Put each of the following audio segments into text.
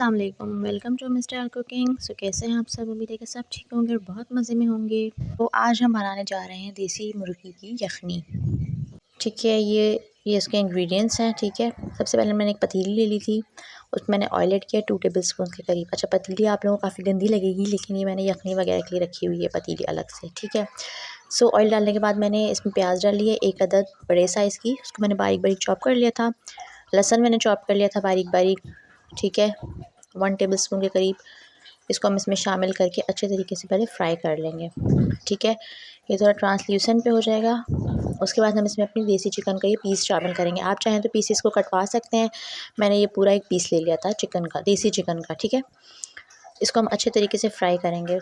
अस्सलामुअलैकुम, welcome to mister cooking. सो कैसे हैं आप सब? उम्मीद है कि सब ठीक होंगे और बहुत मज़े में होंगे। तो आज हम बनाने जा रहे हैं देसी मुर्गी की यखनी। ठीक है, ये इसके इंग्रेडिएंट्स हैं। ठीक है, सबसे पहले मैंने एक पतीली ले ली थी, उसमें मैंने ऑयल ऐड किया 2 टेबलस्पून के करीब। अच्छा, पतीली आप लोगों को काफ़ी गंदी लगेगी, लेकिन ये मैंने यखनी वगैरह के लिए रखी हुई है पतीली अलग से। ठीक है, सो ऑयल डालने के बाद मैंने इसमें प्याज डाल लिया, एक अदद बड़े साइज़ की, उसको मैंने बारीक बारीक चॉप कर लिया था। लहसुन मैंने चॉप कर लिया था बारीक बारीक। ठीक है, 1 टेबलस्पून के करीब। इसको हम इसमें शामिल करके अच्छे तरीके से पहले फ्राई कर लेंगे। ठीक है, ये थोड़ा ट्रांसल्यूसेंट पे हो जाएगा। उसके बाद हम इसमें अपनी देसी चिकन का ये पीस शामिल करेंगे। आप चाहें तो पीसेस को कटवा सकते हैं। मैंने ये पूरा एक पीस ले लिया था चिकन का, देसी चिकन का। ठीक है, इसको हम अच्छे तरीके से फ्राई करेंगे।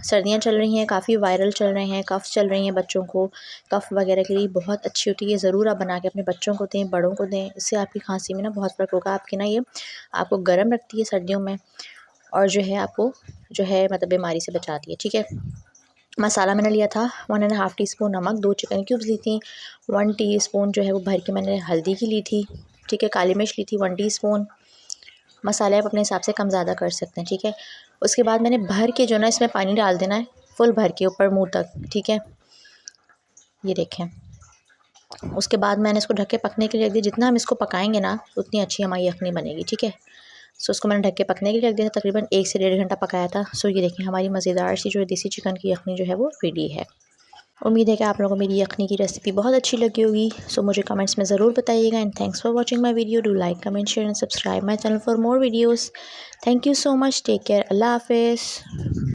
सर्दियाँ चल रही हैं, काफ़ी वायरल चल रहे हैं, कफ़ चल रही हैं बच्चों को, कफ़ वगैरह के लिए बहुत अच्छी होती है। ज़रूर आप बना के अपने बच्चों को दें, बड़ों को दें। इससे आपकी खांसी में ना बहुत फ़र्क होगा। आपकी ना ये आपको गर्म रखती है सर्दियों में, और जो है आपको जो है मतलब बीमारी से बचाती है। ठीक है, मसाला मैंने लिया था 1.5 टीस्पून नमक, 2 चिकन क्यूब्स ली थी, 1 टीस्पून जो है वो भर के मैंने हल्दी की ली थी। ठीक है, काली मिर्च ली थी 1 टीस्पून। मसाले आप अपने हिसाब से कम ज़्यादा कर सकते हैं। ठीक है, उसके बाद मैंने भर के जो ना इसमें पानी डाल देना है, फुल भर के ऊपर मुँह तक। ठीक है, ये देखें। उसके बाद मैंने इसको ढक के पकने के लिए रख दिया। जितना हम इसको पकाएंगे ना उतनी अच्छी हमारी यखनी बनेगी। ठीक है, सो उसको मैंने ढक के पकने के लिए रख दिया था, तकरीबन 1 से 1.5 घंटा पकाया था। सो ये देखिए हमारी मज़ेदार सी जो है देसी चिकन की यखनी जो है वो रेडी है। उम्मीद है कि आप लोगों को मेरी यखनी की रेसिपी बहुत अच्छी लगी होगी। सो मुझे कमेंट्स में ज़रूर बताइएगा। And thanks for watching my video. Do like, comment, share and subscribe my channel for more videos. Thank you so much. Take care. अल्लाह हाफिज़।